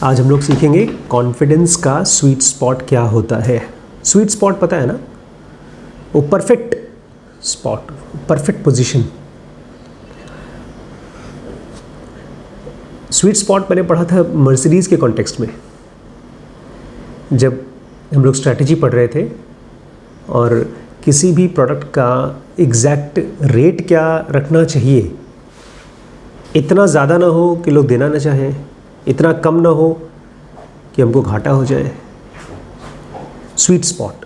आज हम लोग सीखेंगे कॉन्फिडेंस का स्वीट स्पॉट क्या होता है। स्वीट स्पॉट पता है ना, वो perfect spot, perfect position. Sweet spot मैंने पढ़ा था मर्सिडीज़ के कॉन्टेक्स्ट में, जब हम लोग स्ट्रैटेजी पढ़ रहे थे और किसी भी प्रोडक्ट का एग्जैक्ट रेट क्या रखना चाहिए। इतना ज़्यादा ना हो कि लोग देना ना चाहें, इतना कम ना हो कि हमको घाटा हो जाए। स्वीट स्पॉट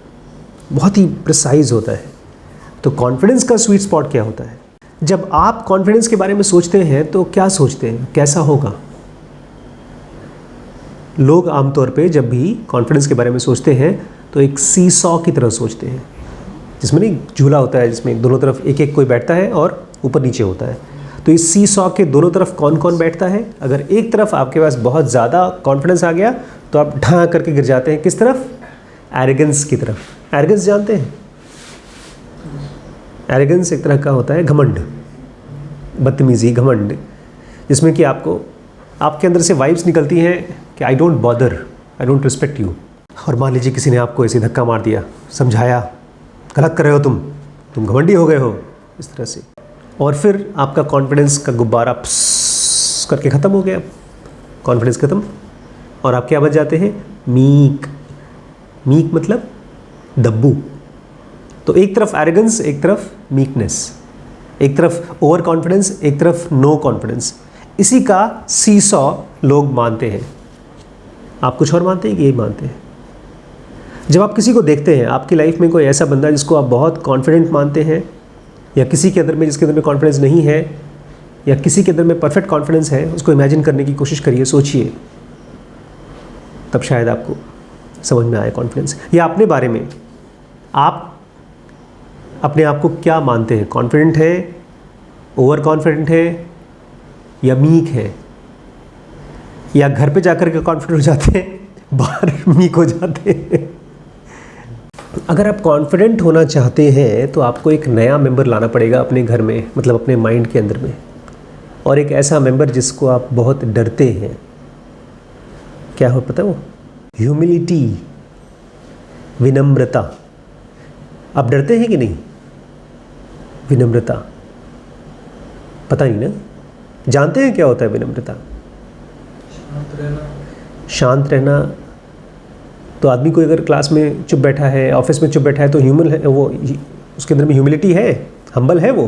बहुत ही प्रिसाइज होता है। तो कॉन्फिडेंस का स्वीट स्पॉट क्या होता है? जब आप कॉन्फिडेंस के बारे में सोचते हैं तो क्या सोचते हैं, कैसा होगा? लोग आमतौर पे जब भी कॉन्फिडेंस के बारे में सोचते हैं तो एक सी सॉ की तरह सोचते हैं, जिसमें नहीं झूला होता है, जिसमें दोनों तरफ एक एक कोई बैठता है और ऊपर नीचे होता है। तो इस सी सॉ के दोनों तरफ कौन कौन बैठता है? अगर एक तरफ आपके पास बहुत ज़्यादा कॉन्फिडेंस आ गया तो आप ढाँ करके गिर जाते हैं। किस तरफ? एरोगेंस की तरफ। एरोगेंस जानते हैं? एरोगेंस एक तरह का होता है घमंड, बदतमीज़ी, घमंड, जिसमें कि आपके अंदर से वाइब्स निकलती हैं कि I don't bother, I don't respect you. और मान लीजिए किसी ने आपको ऐसे धक्का मार दिया, समझाया गलत कर रहे हो तुम घमंडी हो गए हो, इस तरह से, और फिर आपका कॉन्फिडेंस का गुब्बारा प्स करके ख़त्म हो गया, कॉन्फिडेंस ख़त्म, और आप क्या बन जाते हैं? मीक। मीक मतलब दब्बू। तो एक तरफ एरोगेंस, एक तरफ मीकनेस, एक तरफ ओवर कॉन्फिडेंस, एक तरफ नो कॉन्फिडेंस। इसी का सी सॉ लोग मानते हैं। आप कुछ और मानते हैं कि यही मानते हैं? जब आप किसी को देखते हैं, आपकी लाइफ में कोई ऐसा बंदा जिसको आप बहुत कॉन्फिडेंट मानते हैं, या किसी के अंदर में जिसके अंदर में कॉन्फिडेंस नहीं है, या किसी के अंदर में परफेक्ट कॉन्फिडेंस है, उसको इमेजिन करने की कोशिश करिए, सोचिए, तब शायद आपको समझ में आए कॉन्फिडेंस। या अपने बारे में आप अपने आप को क्या मानते हैं? कॉन्फिडेंट है, ओवर कॉन्फिडेंट है, या मीक है? या घर पे जाकर के कॉन्फिडेंट हो जाते हैं, बाहर मीक हो जाते हैं? अगर आप कॉन्फिडेंट होना चाहते हैं तो आपको एक नया मेंबर लाना पड़ेगा अपने घर में, मतलब अपने माइंड के अंदर में, और एक ऐसा मेंबर जिसको आप बहुत डरते हैं। क्या हो पता है वो? ह्यूमिलिटी, विनम्रता। आप डरते हैं कि नहीं? विनम्रता पता नहीं ना? जानते हैं क्या होता है विनम्रता? शांत रहना। तो आदमी कोई अगर क्लास में चुप बैठा है, ऑफिस में चुप बैठा है, तो ह्यूमन है वो, उसके अंदर में ह्यूमिलिटी है, हम्बल है वो।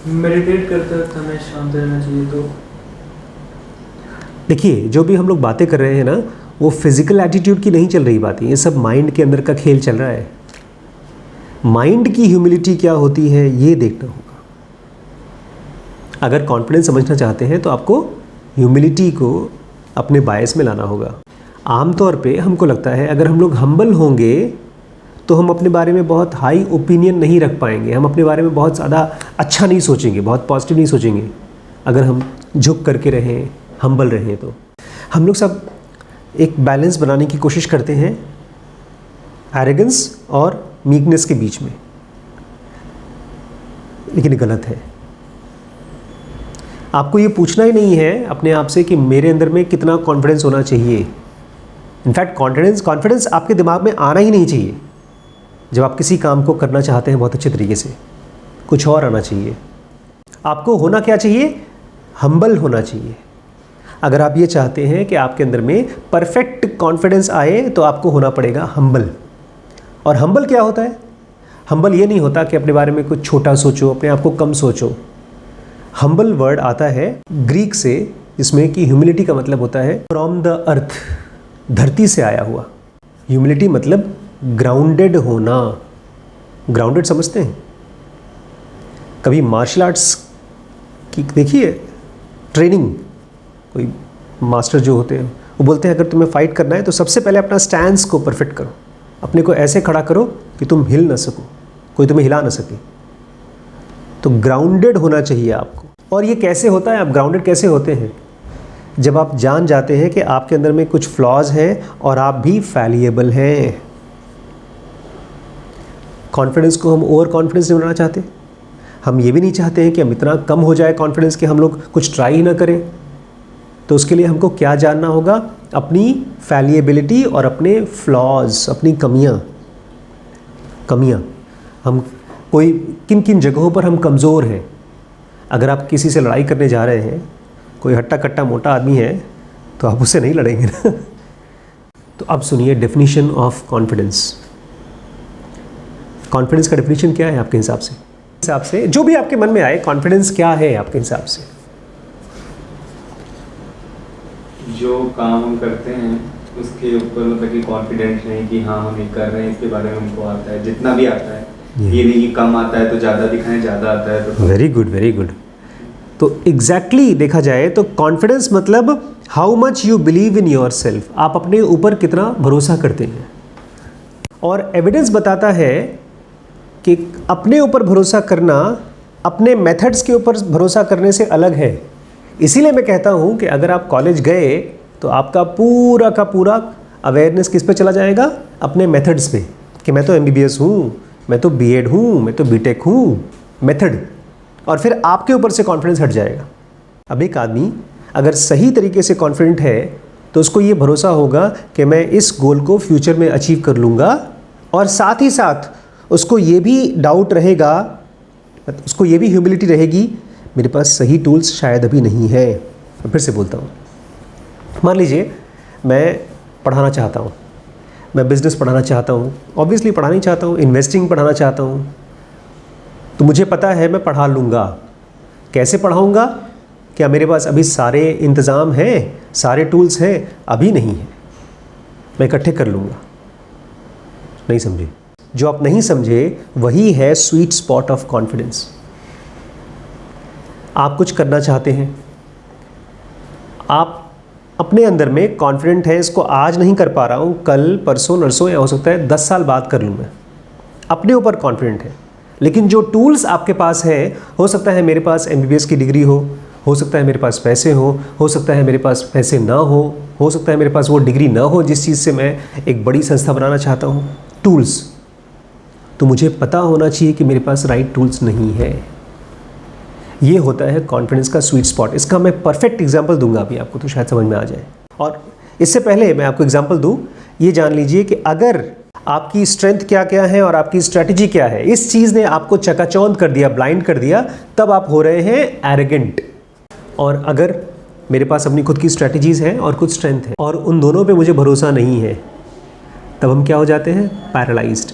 मेडिटेट करते वक्त हमें शांत रहना चाहिए। तो देखिए, जो भी हम लोग बातें कर रहे हैं ना, वो फिजिकल एटीट्यूड की नहीं चल रही बात, ये सब माइंड के अंदर का खेल चल रहा है। माइंड की ह्यूमिलिटी क्या होती है ये देखना होगा। अगर कॉन्फिडेंस समझना चाहते हैं तो आपको ह्यूमिलिटी को अपने बायस में लाना होगा। आमतौर पे हमको लगता है अगर हम लोग हम्बल होंगे तो हम अपने बारे में बहुत हाई ओपिनियन नहीं रख पाएंगे, हम अपने बारे में बहुत ज़्यादा अच्छा नहीं सोचेंगे, बहुत पॉजिटिव नहीं सोचेंगे। अगर हम झुक करके रहें, हम्बल रहें, तो हम लोग सब एक बैलेंस बनाने की कोशिश करते हैं एरोगेंस और मीकनेस के बीच में, लेकिन गलत है। आपको ये पूछना ही नहीं है अपने आप से कि मेरे अंदर में कितना कॉन्फिडेंस होना चाहिए। इनफैक्ट कॉन्फिडेंस आपके दिमाग में आना ही नहीं चाहिए। जब आप किसी काम को करना चाहते हैं बहुत अच्छे तरीके से, कुछ और आना चाहिए। आपको होना क्या चाहिए? हम्बल होना चाहिए। अगर आप ये चाहते हैं कि आपके अंदर में परफेक्ट कॉन्फिडेंस आए तो आपको होना पड़ेगा हम्बल। और हम्बल क्या होता है? हम्बल ये नहीं होता कि अपने बारे में कुछ छोटा सोचो, अपने आप को कम सोचो। हम्बल वर्ड आता है ग्रीक से, जिसमें कि ह्यूमिलिटी का मतलब होता है फ्रॉम द अर्थ, धरती से आया हुआ। ह्यूमिलिटी मतलब ग्राउंडेड होना। ग्राउंडेड समझते हैं? कभी मार्शल आर्ट्स की देखिए ट्रेनिंग, कोई मास्टर जो होते हैं वो बोलते हैं अगर तुम्हें फाइट करना है तो सबसे पहले अपना स्टैंस को परफेक्ट करो, अपने को ऐसे खड़ा करो कि तुम हिल ना सको, कोई तुम्हें हिला ना सके। तो ग्राउंडेड होना चाहिए आपको। और ये कैसे होता है? आप ग्राउंडेड कैसे होते हैं? जब आप जान जाते हैं कि आपके अंदर में कुछ फ्लॉज हैं और आप भी फैलिएबल हैं। कॉन्फिडेंस को हम ओवर कॉन्फिडेंस नहीं बनाना चाहते, हम ये भी नहीं चाहते हैं कि हम इतना कम हो जाए कॉन्फिडेंस कि हम लोग कुछ ट्राई ही ना करें। तो उसके लिए हमको क्या जानना होगा? अपनी फैलिएबिलिटी और अपने फ्लॉज, अपनी कमियां हम कोई किन किन जगहों पर हम कमज़ोर हैं। अगर आप किसी से लड़ाई करने जा रहे हैं, कोई हट्टा कट्टा मोटा आदमी है, तो आप उससे नहीं लड़ेंगे ना। तो अब सुनिए डेफिनेशन ऑफ कॉन्फिडेंस। कॉन्फिडेंस का डेफिनेशन क्या है आपके हिसाब से? जो भी आपके मन में आए, कॉन्फिडेंस क्या है आपके हिसाब से? जो काम हम करते हैं उसके ऊपर मतलब कि कॉन्फिडेंट है कि हाँ हम ये कर रहे हैं, इसके बारे में हमको आता है, जितना भी आता है। ये नहीं कि कम आता है तो ज़्यादा दिखाएं, ज़्यादा आता है तो वेरी गुड, वेरी गुड। तो एग्जैक्टली देखा जाए तो कॉन्फिडेंस मतलब how much you believe in your self, आप अपने ऊपर कितना भरोसा करते हैं। और एविडेंस बताता है कि अपने ऊपर भरोसा करना अपने मेथड्स के ऊपर भरोसा करने से अलग है। इसीलिए मैं कहता हूँ कि अगर आप कॉलेज गए तो आपका पूरा का पूरा अवेयरनेस किस पे चला जाएगा? अपने मेथड्स पे, कि मैं तो MBBS हूँ, मैं तो B.Ed हूँ, मैं तो B.Tech हूँ, मेथड। और फिर आपके ऊपर से कॉन्फिडेंस हट जाएगा। अब एक आदमी अगर सही तरीके से कॉन्फिडेंट है तो उसको ये भरोसा होगा कि मैं इस गोल को फ्यूचर में अचीव कर लूँगा, और साथ ही साथ उसको ये भी डाउट रहेगा, उसको ये भी ह्यूमिलिटी रहेगी, मेरे पास सही टूल्स शायद अभी नहीं है। मैं फिर से बोलता हूँ, मान लीजिए मैं पढ़ाना चाहता हूँ, मैं बिज़नेस पढ़ाना चाहता हूँ, ऑब्वियसली पढ़ाना ही चाहता हूँ, इन्वेस्टिंग पढ़ाना चाहता हूँ, तो मुझे पता है मैं पढ़ा लूँगा। कैसे पढ़ाऊँगा? क्या मेरे पास अभी सारे इंतज़ाम हैं, सारे टूल्स हैं? अभी नहीं है, मैं इकट्ठे कर लूँगा। नहीं समझे? जो आप नहीं समझे वही है स्वीट स्पॉट ऑफ कॉन्फिडेंस। आप कुछ करना चाहते हैं, आप अपने अंदर में कॉन्फिडेंट है, इसको आज नहीं कर पा रहा हूँ, कल, परसों, नरसों, या हो सकता है 10 साल बाद कर लूँ मैं। अपने ऊपर कॉन्फिडेंट है, लेकिन जो टूल्स आपके पास हैं, हो सकता है मेरे पास MBBS की डिग्री हो सकता है मेरे पास पैसे हो सकता है मेरे पास पैसे ना हो सकता है मेरे पास वो डिग्री ना हो जिस चीज़ से मैं एक बड़ी संस्था बनाना चाहता हूँ। टूल्स, तो मुझे पता होना चाहिए कि मेरे पास राइट टूल्स नहीं है। ये होता है कॉन्फिडेंस का स्वीट स्पॉट। इसका मैं परफेक्ट एग्जांपल दूंगा अभी आपको, तो शायद समझ में आ जाए। और इससे पहले मैं आपको एग्जांपल दूं, ये जान लीजिए कि अगर आपकी स्ट्रेंथ क्या क्या है और आपकी स्ट्रैटेजी क्या है, इस चीज़ ने आपको चकाचौंध कर दिया, ब्लाइंड कर दिया, तब आप हो रहे हैं एरोगेंट। और अगर मेरे पास अपनी खुद की स्ट्रैटेजीज़ हैं और कुछ स्ट्रेंथ है और उन दोनों पे मुझे भरोसा नहीं है, तब हम क्या हो जाते हैं? पैरालाइज्ड।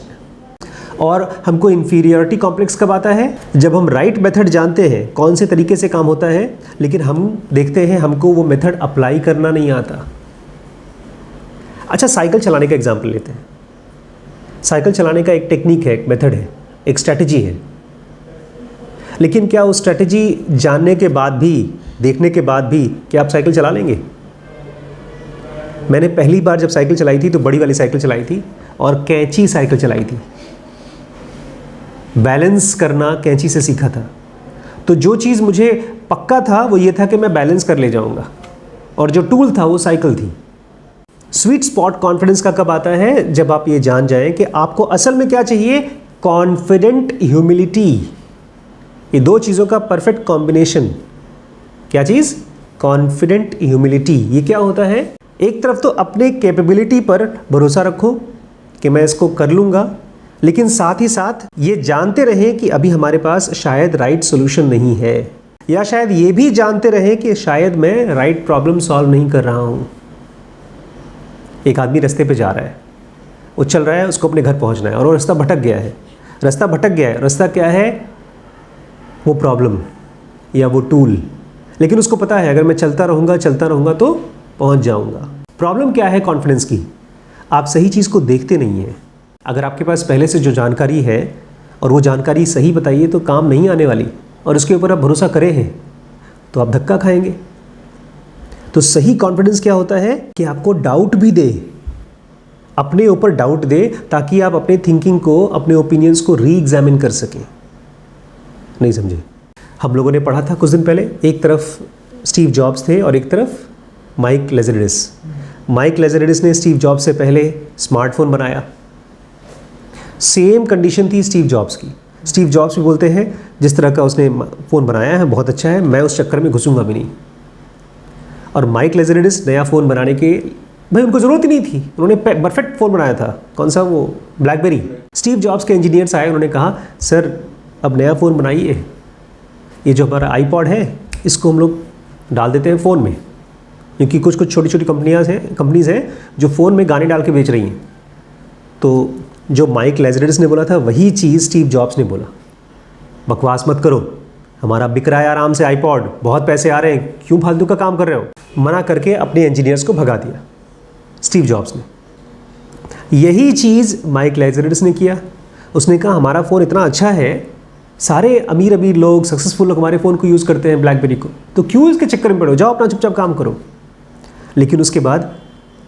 और हमको इन्फीरियरिटी कॉम्प्लेक्स कब आता है? जब हम राइट मेथड जानते हैं, कौन से तरीके से काम होता है, लेकिन हम देखते हैं हमको वो मेथड अप्लाई करना नहीं आता। अच्छा, साइकिल चलाने का एग्जांपल लेते हैं। साइकिल चलाने का एक टेक्निक है, एक मेथड है, एक स्ट्रैटेजी है, लेकिन क्या उस स्ट्रैटेजी जानने के बाद भी, देखने के बाद भी, क्या आप साइकिल चला लेंगे? मैंने पहली बार जब साइकिल चलाई थी तो बड़ी वाली साइकिल चलाई थी और कैंची साइकिल चलाई थी। बैलेंस करना कैंची से सीखा था। तो जो चीज़ मुझे पक्का था वो ये था कि मैं बैलेंस कर ले जाऊंगा, और जो टूल था वो साइकिल थी। स्वीट स्पॉट कॉन्फिडेंस का कब आता है? जब आप ये जान जाएं कि आपको असल में क्या चाहिए। कॉन्फिडेंट ह्यूमिलिटी, ये दो चीज़ों का परफेक्ट कॉम्बिनेशन। क्या चीज़? Confident humility. ये क्या होता है? एक तरफ तो अपने कैपेबिलिटी पर भरोसा रखो कि मैं इसको कर लूँगा, लेकिन साथ ही साथ ये जानते रहें कि अभी हमारे पास शायद राइट सोल्यूशन नहीं है, या शायद ये भी जानते रहें कि शायद मैं राइट प्रॉब्लम सॉल्व नहीं कर रहा हूँ। एक आदमी रास्ते पे जा रहा है, वो चल रहा है, उसको अपने घर पहुँचना है और वो रास्ता भटक गया है। रास्ता भटक गया है, रास्ता क्या है? वो प्रॉब्लम या वो टूल। लेकिन उसको पता है अगर मैं चलता रहूँगा तो पहुँच जाऊँगा। प्रॉब्लम क्या है कॉन्फिडेंस की? आप सही चीज़ को देखते नहीं हैं। अगर आपके पास पहले से जो जानकारी है और वो जानकारी सही बताइए तो काम नहीं आने वाली, और उसके ऊपर आप भरोसा करे हैं तो आप धक्का खाएंगे। तो सही कॉन्फिडेंस क्या होता है कि आपको डाउट भी दे, अपने ऊपर डाउट दे, ताकि आप अपने थिंकिंग को, अपने ओपिनियंस को री एग्जामिन कर सकें। नहीं समझे? हम लोगों ने पढ़ा था कुछ दिन पहले, एक तरफ स्टीव जॉब्स थे और एक तरफ माइक लेज़रडिस। माइक लेज़रडिस ने स्टीव जॉब्स से पहले स्मार्टफोन बनाया। सेम कंडीशन थी स्टीव जॉब्स की, स्टीव जॉब्स भी बोलते हैं जिस तरह का उसने फ़ोन बनाया है बहुत अच्छा है, मैं उस चक्कर में घुसूंगा भी नहीं। और माइक लेज़रेडिस नया फ़ोन बनाने के भाई उनको ज़रूरत ही नहीं थी, उन्होंने परफेक्ट फ़ोन बनाया था। कौन सा? वो ब्लैकबेरी। स्टीव जॉब्स के इंजीनियर्स आए, उन्होंने कहा सर अब नया फ़ोन बनाइए, ये जो हमारा आईपॉड है इसको हम लोग डाल देते हैं फ़ोन में, क्योंकि कुछ कुछ छोटी छोटी कंपनीज़ हैं जो फ़ोन में गाने डाल के बेच रही हैं। तो जो माइक लेज़रेडिस ने बोला था वही चीज़ स्टीव जॉब्स ने बोला, बकवास मत करो, हमारा बिक रहा है आराम से आईपॉड, बहुत पैसे आ रहे हैं, क्यों फालतू का काम कर रहे हो। मना करके अपने इंजीनियर्स को भगा दिया स्टीव जॉब्स ने। यही चीज़ माइक लेज़रेडिस ने किया। उसने कहा हमारा फ़ोन इतना अच्छा है, सारे अमीर अमीर लोग, सक्सेसफुल लोग हमारे फ़ोन को यूज़ करते हैं ब्लैकबेरी को, तो क्यों इसके चक्कर में पड़ो, जाओ अपना चुपचाप काम करो। लेकिन उसके बाद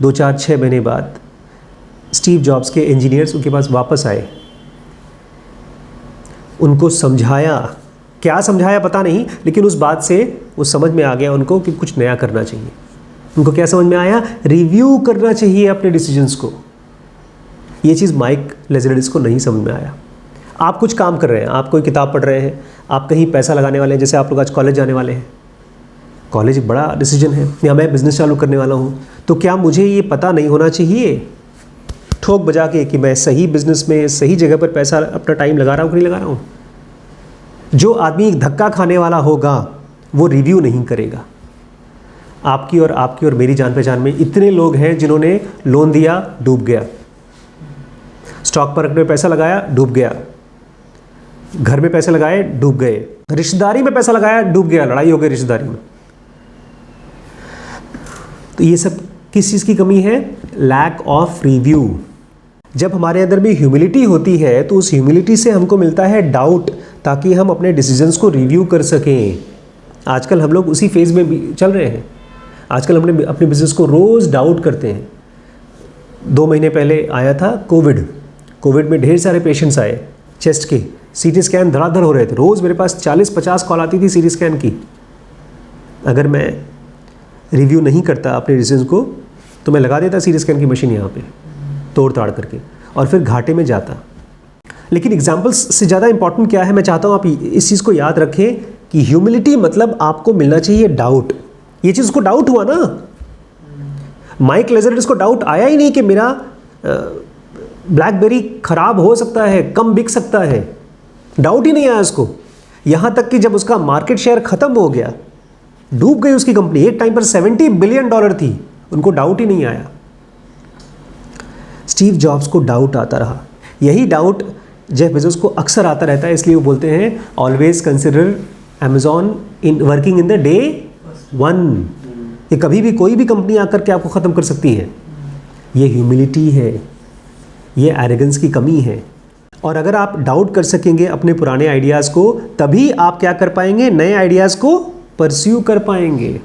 2-4-6 महीने बाद स्टीव जॉब्स के इंजीनियर्स उनके पास वापस आए, उनको समझाया, क्या समझाया पता नहीं, लेकिन उस बात से वो समझ में आ गया उनको कि कुछ नया करना चाहिए। उनको क्या समझ में आया? रिव्यू करना चाहिए अपने डिसीजंस को। ये चीज़ माइक लेज़रेडिस को नहीं समझ में आया। आप कुछ काम कर रहे हैं, आप कोई किताब पढ़ रहे हैं, आप कहीं पैसा लगाने वाले हैं, जैसे आप लोग आज कॉलेज जाने वाले हैं, कॉलेज एक बड़ा डिसीजन है, या मैं बिज़नेस चालू करने वाला हूँ, तो क्या मुझे ये पता नहीं होना चाहिए ठोक बजा के कि मैं सही बिज़नेस में सही जगह पर पैसा अपना टाइम लगा रहा हूँ कि नहीं लगा रहा हूँ? जो आदमी धक्का खाने वाला होगा वो रिव्यू नहीं करेगा। आपकी और मेरी जान पहचान में इतने लोग हैं जिन्होंने लोन दिया, डूब गया, स्टॉक मार्केट में पैसा लगाया, डूब गया, घर में पैसे लगाए, डूब गए, रिश्तेदारी में पैसा लगाया, डूब गया, लड़ाई हो गई रिश्तेदारी में। तो ये सब किस चीज़ की कमी है? Lack of review. जब हमारे अंदर में ह्यूमिलिटी होती है तो उस ह्यूमिलिटी से हमको मिलता है डाउट, ताकि हम अपने डिसीजंस को रिव्यू कर सकें। आजकल हम लोग उसी फेज़ में भी चल रहे हैं। आजकल हमने अपने बिज़नेस को रोज़ डाउट करते हैं। 2 महीने पहले आया था कोविड में ढेर सारे पेशेंट्स आए चेस्ट के, सीटी स्कैन धड़ाधड़ हो रहे थे, रोज़ मेरे पास 40-50 कॉल आती थी सीटी स्कैन की। अगर मैं रिव्यू नहीं करता अपने डिसीजन को तो मैं लगा देता सीटी स्कैन की मशीन यहाँ पे तोड़ ताड़ करके और फिर घाटे में जाता। लेकिन एग्जाम्पल्स से ज़्यादा इंपॉर्टेंट क्या है, मैं चाहता हूँ आप इस चीज़ को याद रखें कि ह्यूमिलिटी मतलब आपको मिलना चाहिए डाउट। ये चीज़ को डाउट हुआ ना, माइक लेज़रेडिस को डाउट आया ही नहीं कि मेरा ब्लैकबेरी ख़राब हो सकता है, कम बिक सकता है, डाउट ही नहीं आया उसको। यहाँ तक कि जब उसका मार्केट शेयर ख़त्म हो गया, डूब गई उसकी कंपनी, एक टाइम पर $70 बिलियन थी, उनको डाउट ही नहीं आया। स्टीव जॉब्स को डाउट आता रहा। यही डाउट जेफ बेजोस को अक्सर आता रहता है, इसलिए वो बोलते हैं always consider Amazon in working in the day 1, कि कभी भी कोई भी कंपनी आकर के आपको ख़त्म कर सकती है। ये ह्यूमिलिटी है, ये एरोगेंस की कमी है। और अगर आप डाउट कर सकेंगे अपने पुराने आइडियाज़ को, तभी आप क्या कर पाएंगे, नए आइडियाज़ को परस्यू कर पाएंगे।